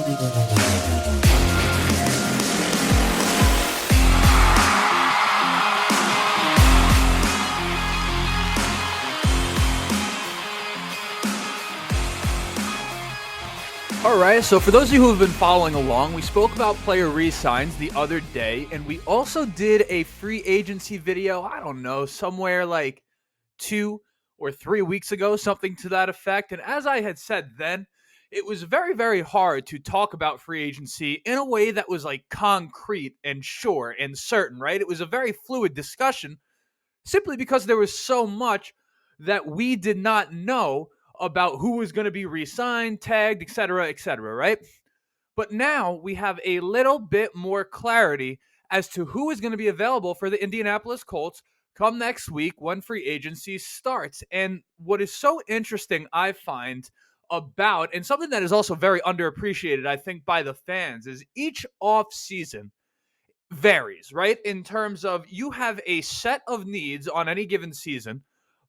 All right, so for those of you who have been following along, we spoke about player re-signs the other day, and we also did a free agency video, I don't know, somewhere like 2 or 3 weeks ago, something to that effect. And as I had said then, it was very, very hard to talk about free agency in a way that was like concrete and sure and certain, right? It was a very fluid discussion simply because there was so much that we did not know about who was going to be re-signed, tagged, etc., right? But now we have a little bit more clarity as to who is going to be available for the Indianapolis Colts come next week when free agency starts. And what is so interesting, I find, about, and something that is also very underappreciated, I think, by the fans, is each offseason varies, right? In terms of you have a set of needs on any given season,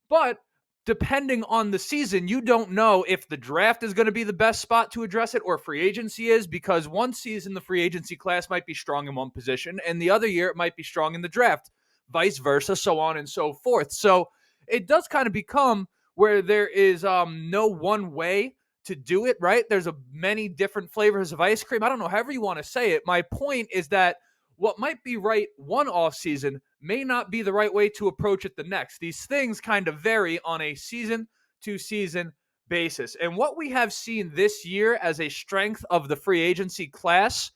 but depending on the season, you don't know if the draft is going to be the best spot to address it or free agency is, because one season the free agency class might be strong in one position and the other year it might be strong in the draft, vice versa, so on and so forth. So it does kind of become where there is no one way to do it, right? There's many different flavors of ice cream. I don't know, however you want to say it. My point is that what might be right one offseason may not be the right way to approach it the next. These things kind of vary on a season-to-season basis. And what we have seen this year as a strength of the free agency class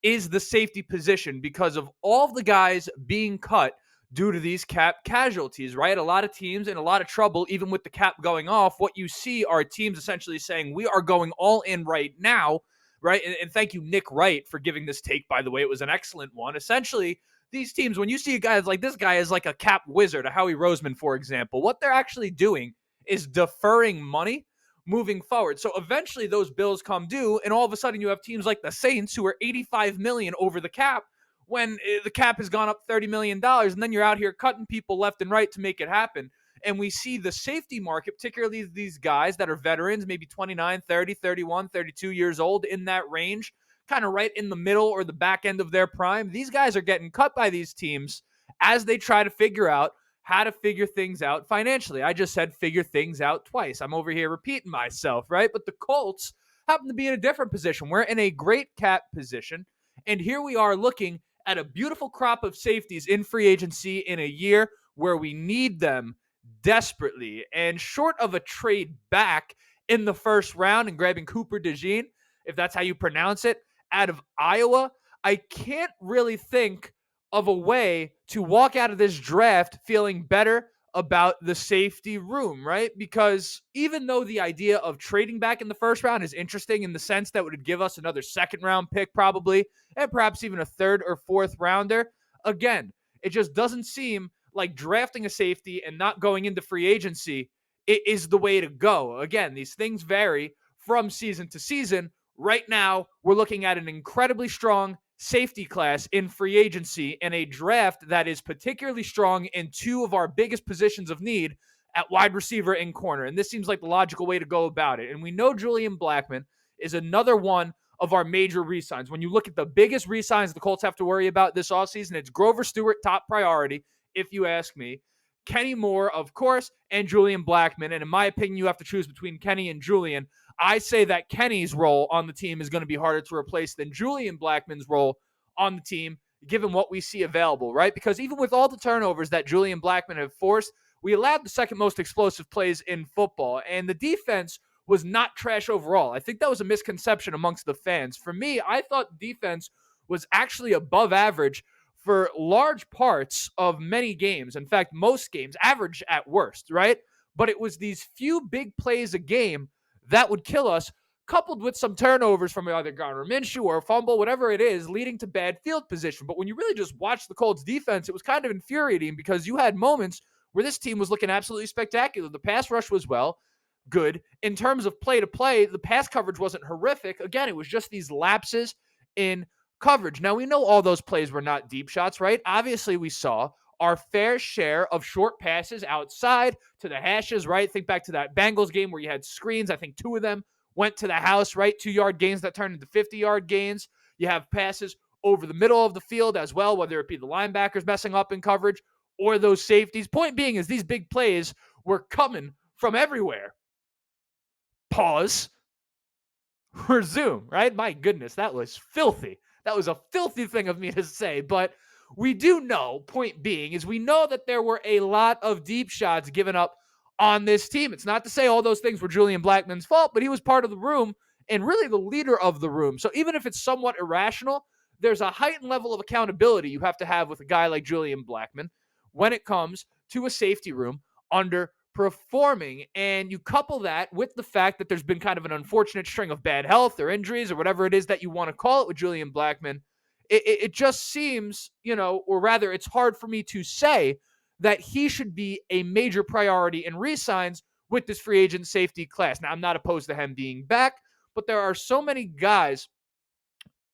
is the safety position because of all of the guys being cut due to these cap casualties, right? A lot of teams in a lot of trouble, even with the cap going off. What you see are teams essentially saying, we are going all in right now, right? And thank you, Nick Wright, for giving this take, by the way. It was an excellent one. Essentially, these teams, when you see a guy like this guy is like a cap wizard, a Howie Roseman, for example, what they're actually doing is deferring money moving forward. So eventually those bills come due, and all of a sudden you have teams like the Saints who are $85 million over the cap when the cap has gone up $30 million, and then you're out here cutting people left and right to make it happen. And we see the safety market, particularly these guys that are veterans, maybe 29, 30, 31, 32 years old, in that range, kind of right in the middle or the back end of their prime. These guys are getting cut by these teams as they try to figure out how to figure things out financially. I just said figure things out twice. I'm over here repeating myself, right? But the Colts happen to be in a different position. We're in a great cap position, and here we are looking at a beautiful crop of safeties in free agency in a year where we need them desperately. And short of a trade back in the first round and grabbing Cooper DeJean, if that's how you pronounce it, out of Iowa, I can't really think of a way to walk out of this draft feeling better about the safety room, right? Because even though the idea of trading back in the first round is interesting in the sense that it would give us another second round pick probably, and perhaps even a third or fourth rounder, again, it just doesn't seem like drafting a safety and not going into free agency is the way to go. Again, these things vary from season to season. Right now, we're looking at an incredibly strong safety class in free agency and a draft that is particularly strong in two of our biggest positions of need at wide receiver and corner. And this seems like the logical way to go about it. And we know Julian Blackmon is another one of our major re-signs. When you look at the biggest re-signs the Colts have to worry about this offseason, it's Grover Stewart, top priority, if you ask me. Kenny Moore, of course, and Julian Blackmon. And in my opinion, you have to choose between Kenny and Julian. I say that Kenny's role on the team is going to be harder to replace than Julian Blackmon's role on the team, given what we see available, right? Because even with all the turnovers that Julian Blackmon have forced, we allowed the second most explosive plays in football, and the defense was not trash overall. I think that was a misconception amongst the fans. For me, I thought the defense was actually above average for large parts of many games. In fact, most games, average at worst, right? But it was these few big plays a game that would kill us, coupled with some turnovers from either Garner Minshew or a fumble, whatever it is, leading to bad field position. But when you really just watch the Colts defense, it was kind of infuriating because you had moments where this team was looking absolutely spectacular. The pass rush was good. In terms of play to play, the pass coverage wasn't horrific. Again, it was just these lapses in coverage. Now, we know all those plays were not deep shots, right? Obviously, we saw our fair share of short passes outside to the hashes, right? Think back to that Bengals game where you had screens. I think two of them went to the house, right? 2-yard gains that turned into 50-yard gains. You have passes over the middle of the field as well, whether it be the linebackers messing up in coverage or those safeties. Point being is these big plays were coming from everywhere. Pause. Resume, right? My goodness, that was filthy. That was a filthy thing of me to say, but we do know, point being, is we know that there were a lot of deep shots given up on this team. It's not to say all those things were Julian Blackmon's fault, but he was part of the room and really the leader of the room. So even if it's somewhat irrational, there's a heightened level of accountability you have to have with a guy like Julian Blackmon when it comes to a safety room underperforming. And you couple that with the fact that there's been kind of an unfortunate string of bad health or injuries or whatever it is that you want to call it with Julian Blackmon. It just seems, or rather, it's hard for me to say that he should be a major priority in re-signs with this free agent safety class. Now, I'm not opposed to him being back, but there are so many guys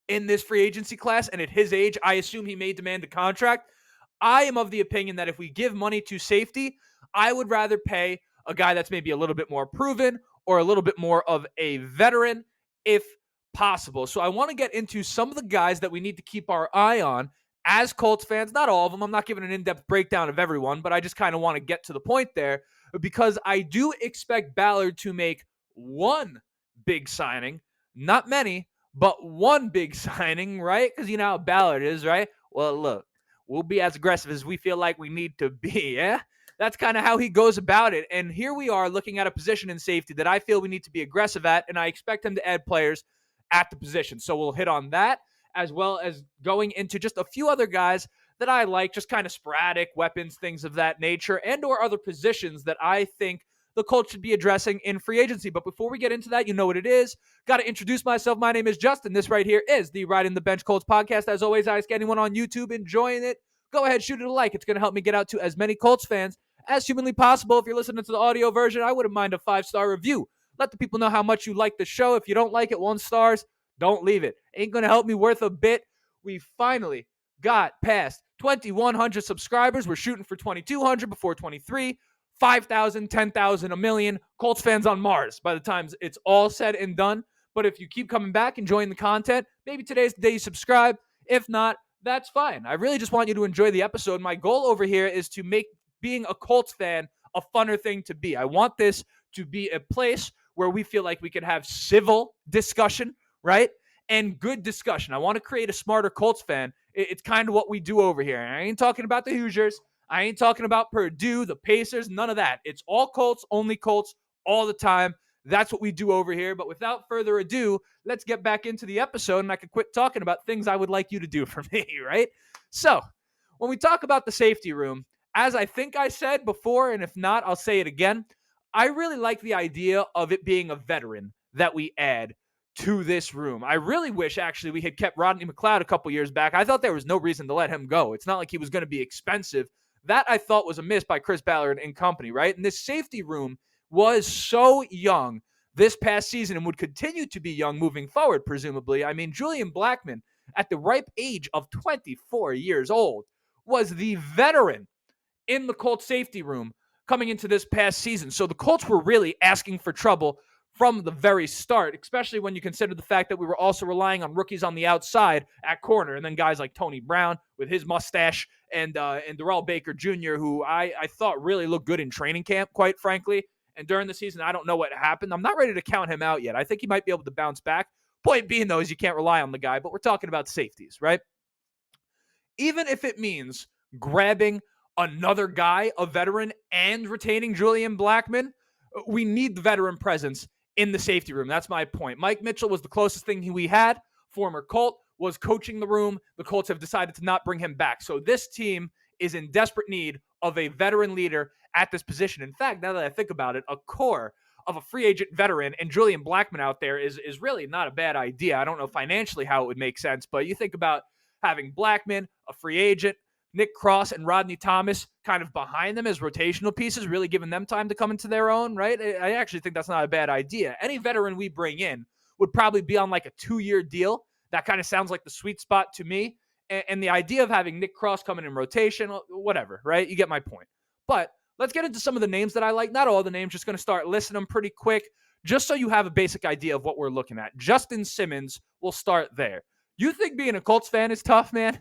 in this free agency class, and at his age, I assume he may demand a contract. I am of the opinion that if we give money to safety, I would rather pay a guy that's maybe a little bit more proven or a little bit more of a veteran if possible. So I want to get into some of the guys that we need to keep our eye on as Colts fans. Not all of them. I'm not giving an in-depth breakdown of everyone, but I just kind of want to get to the point there because I do expect Ballard to make one big signing, not many, but one big signing, right? Because you know how Ballard is, right? Well, look, we'll be as aggressive as we feel like we need to be, yeah? That's kind of how he goes about it. And here we are looking at a position in safety that I feel we need to be aggressive at, and I expect him to add players at the position. So we'll hit on that, as well as going into just a few other guys that I like, just kind of sporadic weapons, things of that nature, and or other positions that I think the Colts should be addressing in free agency. But before we get into that, you know what it is. Got to introduce myself. My name is Justin. This right here is the Riding the Bench Colts podcast. As always, I ask anyone on YouTube enjoying it, go ahead, shoot it a like. It's going to help me get out to as many Colts fans as humanly possible. If you're listening to the audio version, I wouldn't mind a 5-star review. Let the people know how much you like the show. If you don't like it, 1 star, don't leave it. Ain't going to help me worth a bit. We finally got past 2,100 subscribers. We're shooting for 2,200 before 23. 5,000, 10,000, a million Colts fans on Mars by the time it's all said and done. But if you keep coming back, enjoying the content, maybe today's the day you subscribe. If not, that's fine. I really just want you to enjoy the episode. My goal over here is to make being a Colts fan a funner thing to be. I want this to be a place where we feel like we can have civil discussion, right? And good discussion. I want to create a smarter Colts fan. It's kind of what we do over here. And I ain't talking about the Hoosiers. I ain't talking about Purdue, the Pacers, none of that. It's all Colts, only Colts, all the time. That's what we do over here. But without further ado, let's get back into the episode, and I can quit talking about things I would like you to do for me, right? So, when we talk about the safety room, as I think I said before, and if not, I'll say it again, I really like the idea of it being a veteran that we add to this room. I really wish, actually, we had kept Rodney McLeod a couple years back. I thought there was no reason to let him go. It's not like he was going to be expensive. That I thought was a miss by Chris Ballard and company, right? And this safety room was so young this past season and would continue to be young moving forward, presumably. I mean, Julian Blackmon, at the ripe age of 24 years old, was the veteran in the Colts safety room coming into this past season. So the Colts were really asking for trouble from the very start, especially when you consider the fact that we were also relying on rookies on the outside at corner, and then guys like Tony Brown with his mustache and Darrell Baker Jr., who I thought really looked good in training camp, quite frankly. And during the season, I don't know what happened. I'm not ready to count him out yet. I think he might be able to bounce back. Point being, though, is you can't rely on the guy, but we're talking about safeties, right? Even if it means grabbing another guy, a veteran, and retaining Julian Blackmon, we need the veteran presence in the safety room. That's my point. Mike Mitchell was the closest thing we had. Former Colt was coaching the room. The Colts have decided to not bring him back. So this team is in desperate need of a veteran leader at this position. In fact, now that I think about it, a core of a free agent veteran and Julian Blackmon out there is really not a bad idea. I don't know financially how it would make sense, but you think about having Blackmon, a free agent, Nick Cross and Rodney Thomas kind of behind them as rotational pieces, really giving them time to come into their own, right? I actually think that's not a bad idea. Any veteran we bring in would probably be on like a 2-year deal. That kind of sounds like the sweet spot to me. And the idea of having Nick Cross coming in rotation, whatever, right? You get my point. But let's get into some of the names that I like. Not all the names, just going to start listing them pretty quick. Just so you have a basic idea of what we're looking at. Justin Simmons will start there. You think being a Colts fan is tough, man?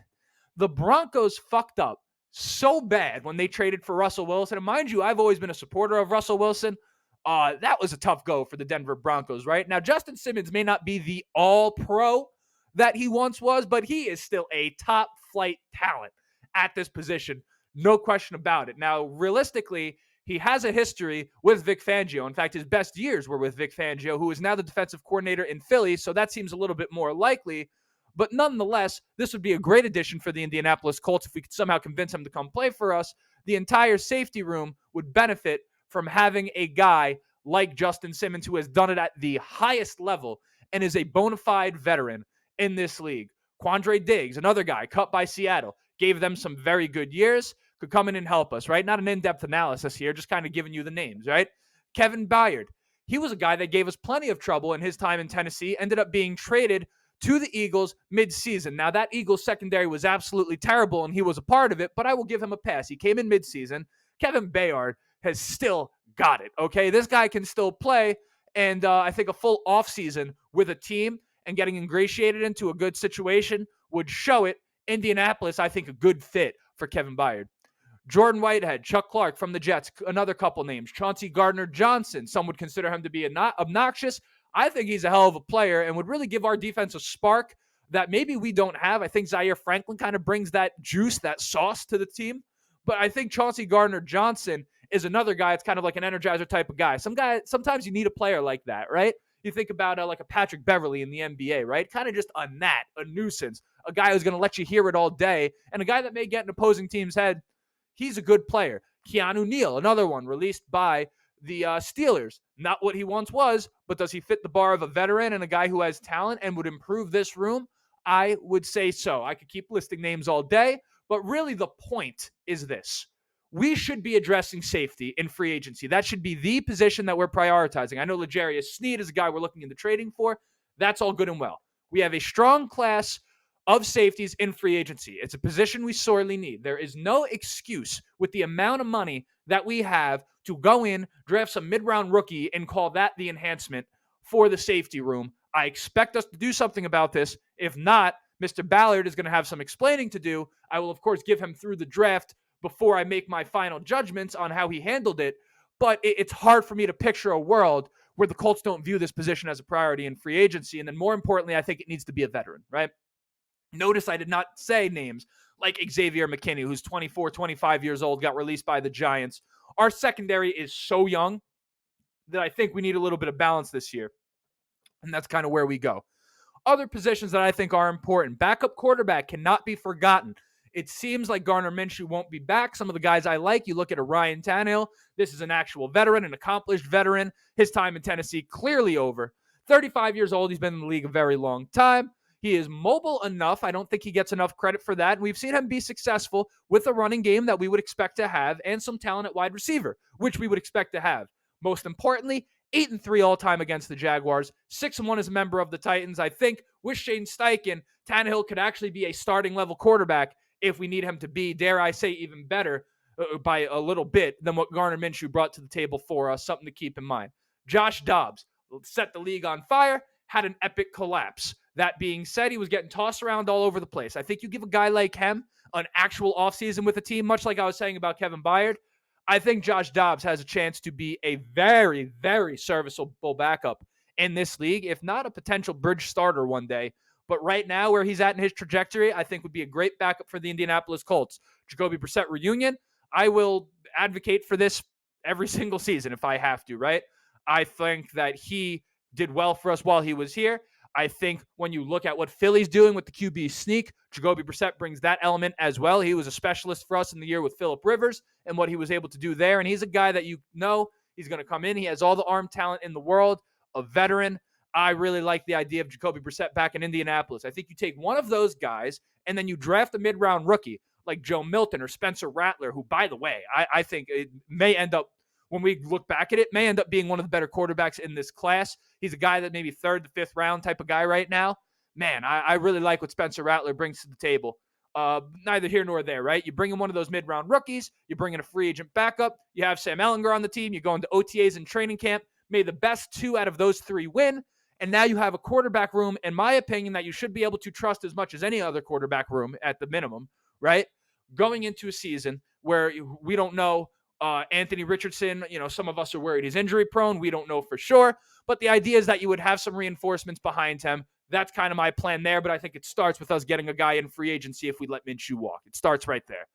The Broncos fucked up so bad when they traded for Russell Wilson. And mind you, I've always been a supporter of Russell Wilson. That was a tough go for the Denver Broncos, right? Now, Justin Simmons may not be the all-pro that he once was, but he is still a top-flight talent at this position. No question about it. Now, realistically, he has a history with Vic Fangio. In fact, his best years were with Vic Fangio, who is now the defensive coordinator in Philly, so that seems a little bit more likely. But nonetheless, this would be a great addition for the Indianapolis Colts if we could somehow convince him to come play for us. The entire safety room would benefit from having a guy like Justin Simmons who has done it at the highest level and is a bona fide veteran in this league. Quandre Diggs, another guy cut by Seattle, gave them some very good years, could come in and help us, right? Not an in-depth analysis here, just kind of giving you the names, right? Kevin Ballard, he was a guy that gave us plenty of trouble in his time in Tennessee, ended up being traded to the Eagles mid-season. Now, that Eagles secondary was absolutely terrible, and he was a part of it, but I will give him a pass. He came in mid-season. Kevin Ballard has still got it, okay? This guy can still play, and I think a full offseason with a team and getting ingratiated into a good situation would show it. Indianapolis, I think, a good fit for Kevin Ballard. Jordan Whitehead, Chuck Clark from the Jets, another couple names. Chauncey Gardner-Johnson, some would consider him to be obnoxious. I think he's a hell of a player and would really give our defense a spark that maybe we don't have. I think Zaire Franklin kind of brings that juice, that sauce to the team. But I think Chauncey Gardner-Johnson is another guy that's kind of like an energizer type of guy. Sometimes you need a player like that, right? You think about like a Patrick Beverley in the NBA, right? Kind of just a gnat, a nuisance, a guy who's going to let you hear it all day, and a guy that may get an opposing team's head. He's a good player. Keanu Neal, another one released by the Steelers. Not what he once was, but does he fit the bar of a veteran and a guy who has talent and would improve this room? I would say so. I could keep listing names all day, but really the point is this. We should be addressing safety in free agency. That should be the position that we're prioritizing. I know L'Jarius Sneed is a guy we're looking into trading for. That's all good and well. We have a strong class of safeties in free agency. It's a position we sorely need. There is no excuse with the amount of money that we have to go in, draft some mid-round rookie, and call that the enhancement for the safety room. I expect us to do something about this. If not, Mr. Ballard is going to have some explaining to do. I will, of course, give him through the draft before I make my final judgments on how he handled it. But it's hard for me to picture a world where the Colts don't view this position as a priority in free agency. And then more importantly, I think it needs to be a veteran, right? Notice I did not say names like Xavier McKinney, who's 24, 25 years old, got released by the Giants. Our secondary is so young that I think we need a little bit of balance this year. And that's kind of where we go. Other positions that I think are important. Backup quarterback cannot be forgotten. It seems like Gardner Minshew won't be back. Some of the guys I like, you look at a Ryan Tannehill. This is an actual veteran, an accomplished veteran. His time in Tennessee clearly over. 35 years old. He's been in the league a very long time. He is mobile enough. I don't think he gets enough credit for that. And we've seen him be successful with a running game that we would expect to have and some talent at wide receiver, which we would expect to have. Most importantly, 8-3 all-time against the Jaguars, 6-1 as a member of the Titans. I think with Shane Steichen, Tannehill could actually be a starting-level quarterback if we need him to be, dare I say, even better by a little bit than what Gardner Minshew brought to the table for us, something to keep in mind. Josh Dobbs set the league on fire, had an epic collapse. That being said, he was getting tossed around all over the place. I think you give a guy like him an actual offseason with a team, much like I was saying about Kevin Ballard, I think Josh Dobbs has a chance to be a very, very serviceable backup in this league, if not a potential bridge starter one day. But right now, where he's at in his trajectory, I think would be a great backup for the Indianapolis Colts. Jacoby Brissett reunion, I will advocate for this every single season if I have to, right? I think that he did well for us while he was here. I think when you look at what Philly's doing with the QB sneak, Jacoby Brissett brings that element as well. He was a specialist for us in the year with Phillip Rivers and what he was able to do there. And he's a guy that you know he's going to come in. He has all the arm talent in the world, a veteran. I really like the idea of Jacoby Brissett back in Indianapolis. I think you take one of those guys and then you draft a mid-round rookie like Joe Milton or Spencer Rattler, who, by the way, I think it may end up, when we look back at it, may end up being one of the better quarterbacks in this class. He's a guy that maybe third to fifth round type of guy right now. Man, I really like what Spencer Rattler brings to the table. Neither here nor there, right? You bring in one of those mid-round rookies. You bring in a free agent backup. You have Sam Ellinger on the team. You go into OTAs and training camp. May the best 2 out of those 3 win. And now you have a quarterback room, in my opinion, that you should be able to trust as much as any other quarterback room at the minimum, right? Going into a season where we don't know Anthony Richardson, some of us are worried he's injury prone. We don't know for sure. But the idea is that you would have some reinforcements behind him. That's kind of my plan there. But I think it starts with us getting a guy in free agency if we let Minshew walk. It starts right there.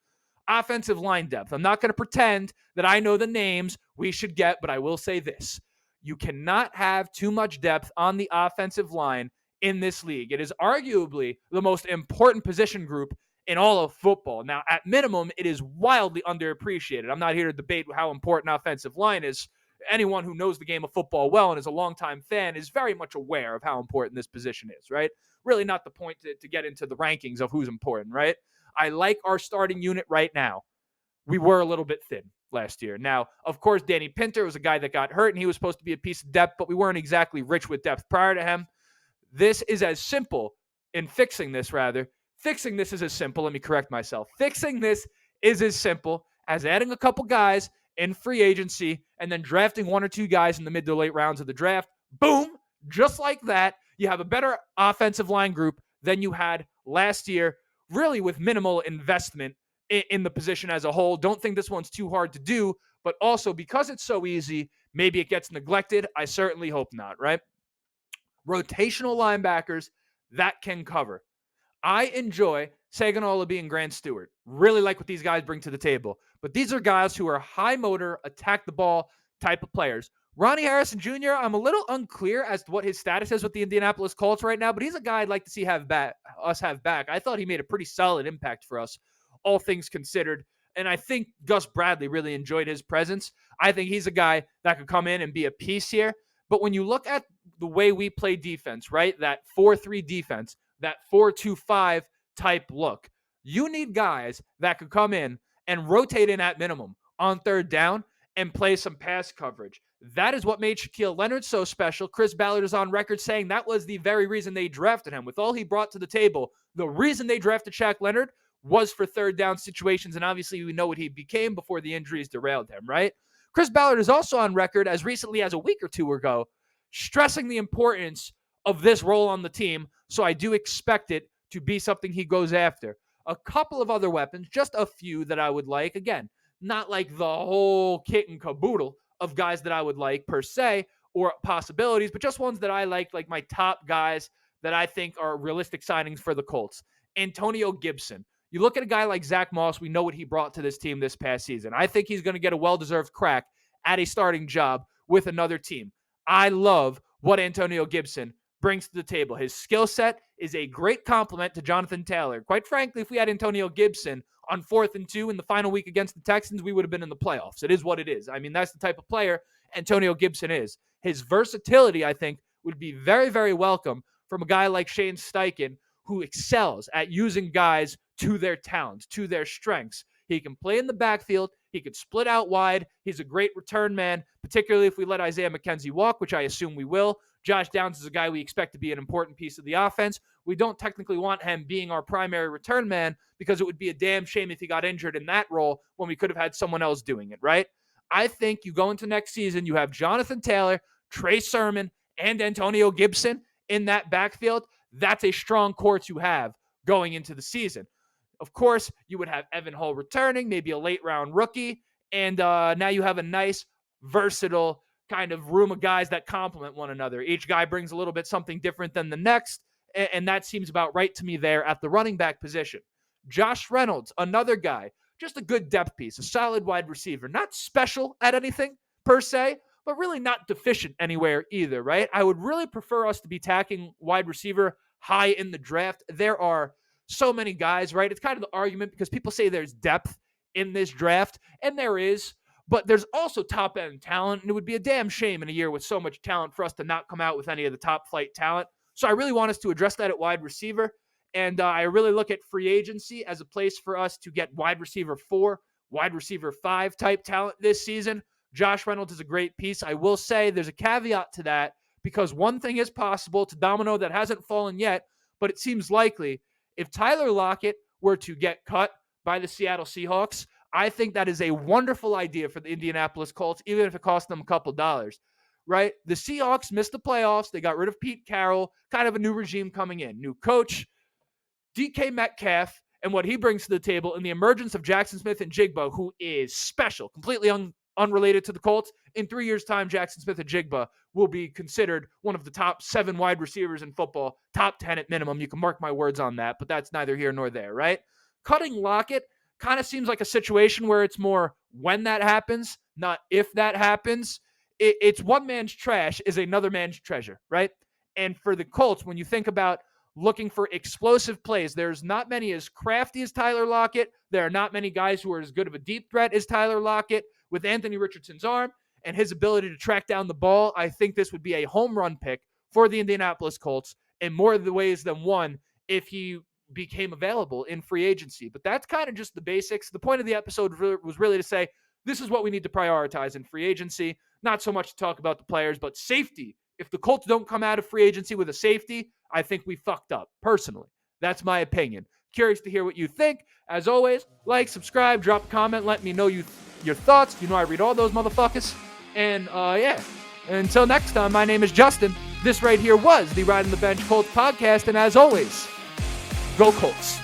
Offensive line depth. I'm not going to pretend that I know the names we should get, but I will say this. You cannot have too much depth on the offensive line in this league. It is arguably the most important position group in all of football. Now, at minimum, it is wildly underappreciated. I'm not here to debate how important offensive line is. Anyone who knows the game of football well and is a longtime fan is very much aware of how important this position is, right? Really not the point to get into the rankings of who's important, right? I like our starting unit right now. We were a little bit thin last year. Now, of course, Danny Pinter was a guy that got hurt, and he was supposed to be a piece of depth, but we weren't exactly rich with depth prior to him. This is as simple in fixing this, rather. Fixing this is as simple. Let me correct myself. Fixing this is as simple as adding a couple guys in free agency and then drafting 1 or 2 guys in the mid to late rounds of the draft. Boom. Just like that, you have a better offensive line group than you had last year, really with minimal investment in the position as a whole. Don't think this one's too hard to do, but also because it's so easy, maybe it gets neglected. I certainly hope not, right? Rotational linebackers that can cover. I enjoy Sagan Olabi and Grant Stewart. Really like what these guys bring to the table. But these are guys who are high motor, attack the ball type of players. Ronnie Harrison Jr., I'm a little unclear as to what his status is with the Indianapolis Colts right now, but he's a guy I'd like to see us have back. I thought he made a pretty solid impact for us, all things considered. And I think Gus Bradley really enjoyed his presence. I think he's a guy that could come in and be a piece here. But when you look at the way we play defense, right, that 4-3 defense, that 4-2-5 type look, you need guys that could come in and rotate in at minimum on third down and play some pass coverage. That is what made Shaquille Leonard so special. Chris Ballard is on record saying that was the very reason they drafted him. With all he brought to the table, the reason they drafted Shaq Leonard was for third down situations, and obviously we know what he became before the injuries derailed him, right? Chris Ballard is also on record as recently as a week or 2 ago, stressing the importance of this role on the team, so I do expect it to be something he goes after. A couple of other weapons, just a few that I would like. Again, not like the whole kit and caboodle of guys that I would like per se or possibilities, but just ones that I like my top guys that I think are realistic signings for the Colts. Antonio Gibson. You look at a guy like Zach Moss, we know what he brought to this team this past season. I think he's going to get a well-deserved crack at a starting job with another team. I love what Antonio Gibson brings to the table. His skill set is a great compliment to Jonathan Taylor. Quite frankly, if we had Antonio Gibson on 4th and 2 in the final week against the Texans, we would have been in the playoffs. It is what it is. I mean, that's the type of player Antonio Gibson is. His versatility, I think, would be very, very welcome from a guy like Shane Steichen, who excels at using guys to their talents, to their strengths. He can play in the backfield. He could split out wide. He's a great return man, particularly if we let Isaiah McKenzie walk, which I assume we will. Josh Downs is a guy we expect to be an important piece of the offense. We don't technically want him being our primary return man because it would be a damn shame if he got injured in that role when we could have had someone else doing it, right? I think you go into next season, you have Jonathan Taylor, Trey Sermon, and Antonio Gibson in that backfield. That's a strong core to have going into the season. Of course, you would have Evan Hull returning, maybe a late-round rookie, and now you have a nice, versatile kind of room of guys that complement one another. Each guy brings a little bit something different than the next, and that seems about right to me there at the running back position. Josh Reynolds, another guy, just a good depth piece, a solid wide receiver. Not special at anything per se, but really not deficient anywhere either, right? I would really prefer us to be tacking wide receiver high in the draft. There are so many guys, right? It's kind of the argument because people say there's depth in this draft, and there is, but there's also top-end talent, and it would be a damn shame in a year with so much talent for us to not come out with any of the top-flight talent. So I really want us to address that at wide receiver, and I really look at free agency as a place for us to get wide receiver 4, wide receiver 5 type talent this season. Josh Reynolds is a great piece. I will say there's a caveat to that because one thing is possible. It's a domino that hasn't fallen yet, but it seems likely. If Tyler Lockett were to get cut by the Seattle Seahawks, I think that is a wonderful idea for the Indianapolis Colts, even if it costs them a couple dollars. right? The Seahawks missed the playoffs. They got rid of Pete Carroll, kind of a new regime coming in, new coach, DK Metcalf, and what he brings to the table, and the emergence of Jackson Smith and Jigba, who is special, completely unrelated to the Colts. In 3 years' time, Jackson Smith and Jigba will be considered one of the top 7 wide receivers in football, top 10 at minimum. You can mark my words on that, but that's neither here nor there, right? Cutting Lockett kind of seems like a situation where it's more when that happens, not if that happens. It's one man's trash is another man's treasure, right? And for the Colts, when you think about looking for explosive plays, there's not many as crafty as Tyler Lockett. There are not many guys who are as good of a deep threat as Tyler Lockett. With Anthony Richardson's arm and his ability to track down the ball, I think this would be a home run pick for the Indianapolis Colts in more of the ways than one if he became available in free agency. But that's kind of just the basics. The point of the episode was really to say, this is what we need to prioritize in free agency. Not so much to talk about the players, but safety. If the Colts don't come out of free agency with a safety, I think we fucked up, personally. That's my opinion. Curious to hear what you think. As always, like, subscribe, drop a comment, let me know your thoughts. You know I read all those motherfuckers. And, yeah. Until next time, my name is Justin. This right here was the Ride on the Bench Colts podcast. And as always, go Colts.